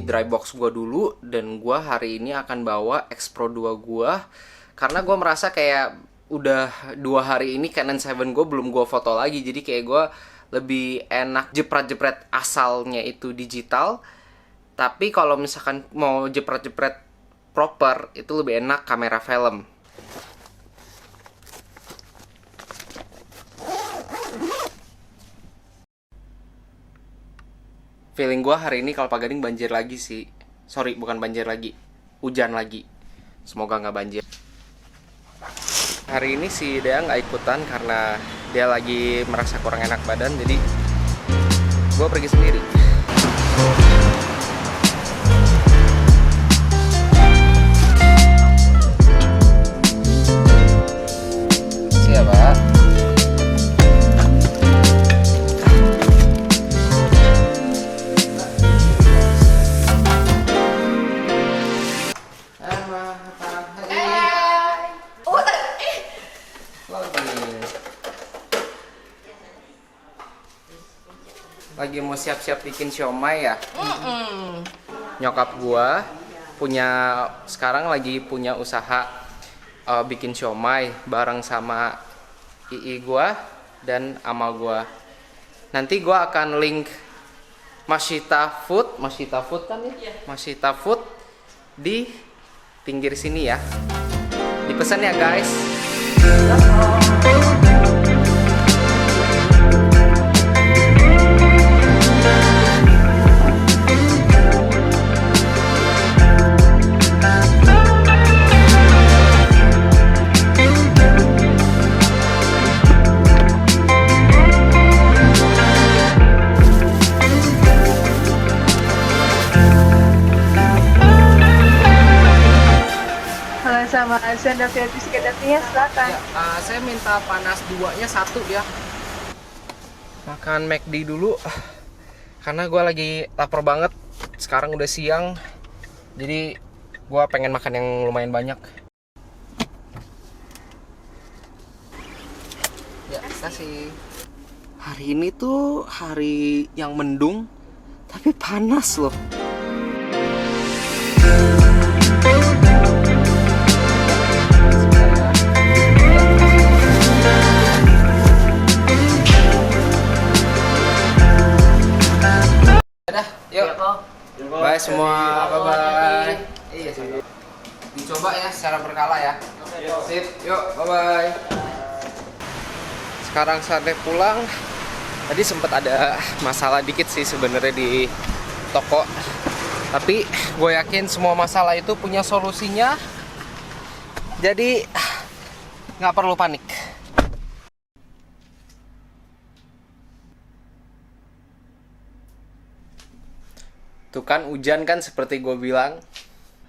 dry box gue dulu, dan gue hari ini akan bawa X Pro 2 gue karena gue merasa kayak udah 2 hari ini Canon 7 gue belum gue foto lagi, jadi kayak gue lebih enak jepret-jepret asalnya itu digital, tapi kalau misalkan mau jepret-jepret proper itu lebih enak kamera film. Feeling gue hari ini kalau Pak Gading banjir lagi sih. Sorry, bukan banjir lagi, hujan lagi. Semoga nggak banjir. Hari ini si Dea nggak ikutan karena dia lagi merasa kurang enak badan, jadi gue pergi sendiri. Siap, Pak. Lagi mau siap-siap bikin siomay ya. Nyokap gua sekarang lagi punya usaha bikin siomay bareng sama ii gua dan ama gua. Nanti gua akan link Mashita Food kan ya? Mashita Food di pinggir sini ya. Dipesan ya guys. Sama sendal VIP sekedarnya, silakan. Ya, saya minta panas 2-nya 1 ya. Makan McD dulu karena gue lagi lapar banget. Sekarang udah siang, jadi gue pengen makan yang lumayan banyak. Ya, kasih. Hari ini tuh hari yang mendung tapi panas loh. Yuk, bye semua, bye-bye. Iya, dicoba ya secara berkala ya. Sip, yuk, bye-bye. Sekarang saatnya pulang. Tadi sempat ada masalah dikit sih sebenarnya di toko, tapi gue yakin semua masalah itu punya solusinya. Jadi nggak perlu panik. Tuh kan hujan kan seperti gue bilang.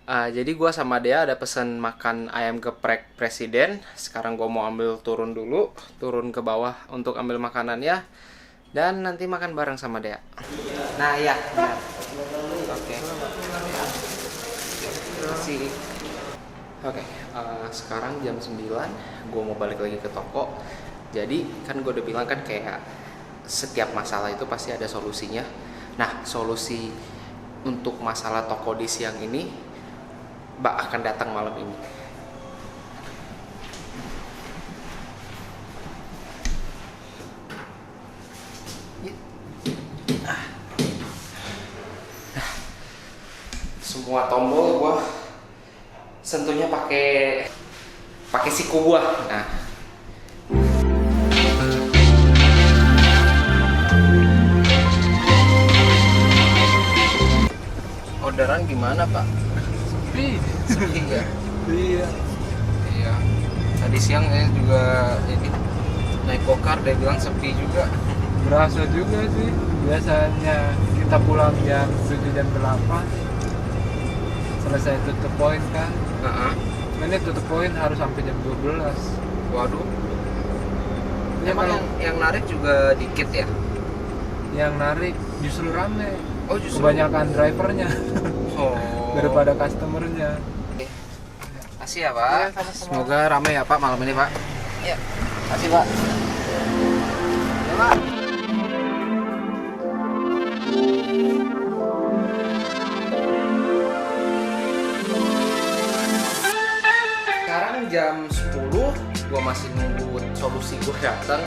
Jadi gue sama Dea ada pesan makan ayam geprek presiden. Sekarang gue mau turun ke bawah untuk ambil makanannya, dan nanti makan bareng sama Dea. Nah iya, oke. Oke, sekarang jam 9, gue mau balik lagi ke toko. Jadi kan gue udah bilang kan kayak setiap masalah itu pasti ada solusinya. Nah, solusi untuk masalah toko di siang ini Mbak akan datang malam ini. Semua tombol gua sentuhnya pakai siku gua. Nah, orderan gimana Pak? Sepi ya? Iya. Tadi siang saya juga naik gokar, dia bilang sepi juga. Berasa juga sih. Biasanya kita pulang jam 7 jam 8. Selesai tutup poin kan. Ini tutup poin harus sampai jam 12. Waduh. Emang yang narik juga dikit ya? Yang narik justru rame. Oh, justru kebanyakan drivernya daripada customernya. Kasih ya Pak. Ya, sama-sama. Semoga ramai ya Pak malam ini Pak. Ya. Kasih Pak. Ya Pak. sekarang jam 10, gue masih nunggu solusi gue datang.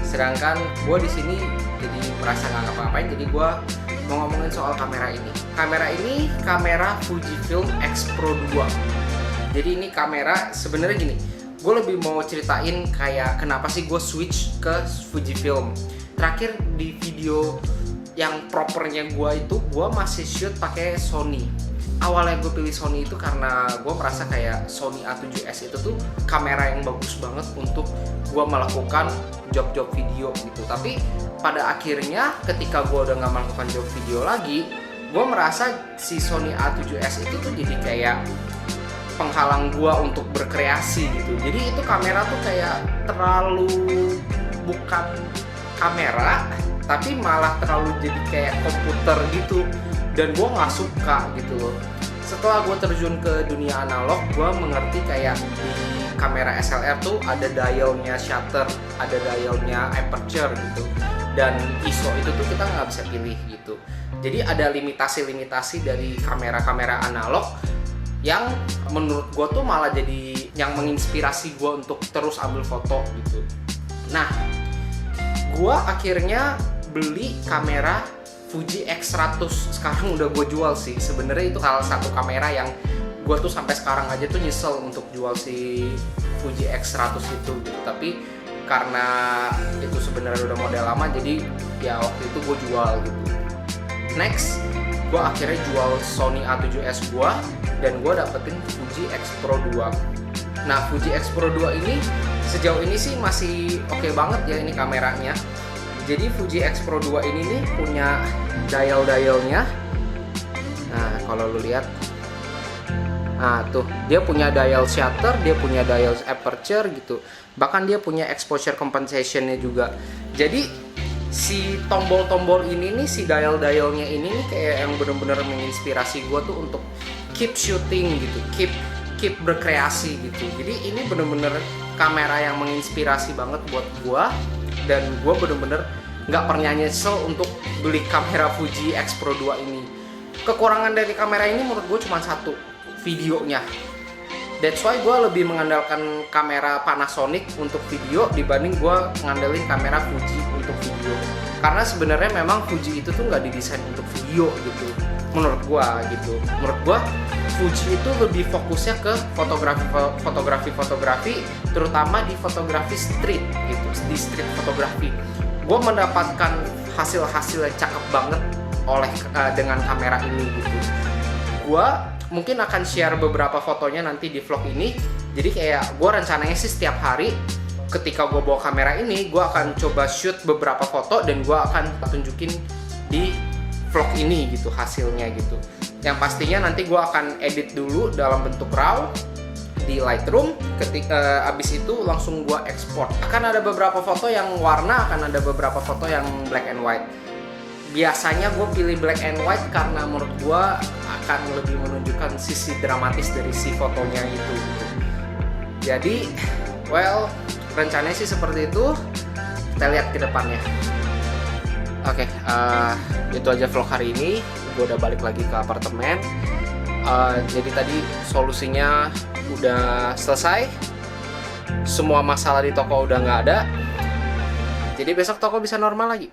Sedangkan gue di sini jadi merasa nggak ngapa-ngapain. Jadi gue mau ngomongin soal kamera ini. Kamera ini kamera Fujifilm X Pro 2. Jadi ini kamera sebenarnya gini. Gue lebih mau ceritain kayak kenapa sih gue switch ke Fujifilm. Terakhir di video yang propernya gue itu gue masih shoot pakai Sony. Awalnya gue pilih Sony itu karena gue merasa kayak Sony A7S itu tuh kamera yang bagus banget untuk gue melakukan job-job video gitu. Tapi pada akhirnya ketika gue udah nggak melakukan job video lagi, gue merasa si Sony A7S itu tuh jadi kayak penghalang gue untuk berkreasi gitu. Jadi itu kamera tuh kayak terlalu bukan kamera, tapi malah terlalu jadi kayak komputer gitu, dan gue nggak suka gitu loh. Setelah gue terjun ke dunia analog, gue mengerti kayak di kamera SLR tuh ada dialnya shutter, ada dialnya aperture gitu, dan ISO itu tuh kita nggak bisa pilih gitu. Jadi ada limitasi-limitasi dari kamera-kamera analog yang menurut gue tuh malah jadi yang menginspirasi gue untuk terus ambil foto gitu. Nah, gue akhirnya beli kamera Fuji X100. Sekarang udah gue jual sih. Sebenarnya itu salah satu kamera yang gue tuh sampai sekarang aja tuh nyesel untuk jual si Fuji X100 itu gitu. Tapi karena itu sebenarnya udah model lama, jadi ya waktu itu gue jual gitu. Next, gue akhirnya jual Sony A7S gue, dan gue dapetin Fuji X Pro 2. Nah, Fuji X Pro 2 ini sejauh ini sih masih oke banget ya ini kameranya. Jadi Fuji X Pro 2 ini nih punya dial-dialnya. Nah, kalau lu lihat, nah tuh dia punya dial shutter, dia punya dial aperture gitu. Bahkan dia punya exposure compensationnya juga. Jadi si tombol-tombol ini nih, si dial-dialnya ini nih kayak yang bener-bener menginspirasi gue tuh untuk keep shooting gitu, keep berkreasi gitu. Jadi ini bener-bener kamera yang menginspirasi banget buat gue. Dan gue bener-bener nggak pernah nyesel untuk beli kamera Fuji X Pro 2 ini. Kekurangan dari kamera ini menurut gue cuma satu, videonya. That's why gue lebih mengandalkan kamera Panasonic untuk video dibanding gue ngandelin kamera Fuji untuk video. Karena sebenarnya memang Fuji itu tuh nggak didesain untuk video gitu, menurut gue gitu. Menurut gue Fuji itu lebih fokusnya ke fotografi, terutama di fotografi street gitu, di street fotografi. Gue mendapatkan hasil-hasil yang cakep banget dengan kamera ini gitu. Gue mungkin akan share beberapa fotonya nanti di vlog ini. Jadi kayak gue rencananya sih setiap hari ketika gue bawa kamera ini, gue akan coba shoot beberapa foto dan gue akan tunjukin di vlog ini gitu hasilnya gitu. Yang pastinya nanti gue akan edit dulu dalam bentuk RAW di Lightroom. Ketika abis itu langsung gue ekspor. Akan ada beberapa foto yang warna, akan ada beberapa foto yang black and white. Biasanya gue pilih black and white karena menurut gue akan lebih menunjukkan sisi dramatis dari si fotonya itu gitu. Jadi, well, rencananya sih seperti itu. Kita lihat ke depannya. Oke, itu aja vlog hari ini. Gue udah balik lagi ke apartemen. Jadi tadi solusinya udah selesai. Semua masalah di toko udah nggak ada. Jadi besok toko bisa normal lagi.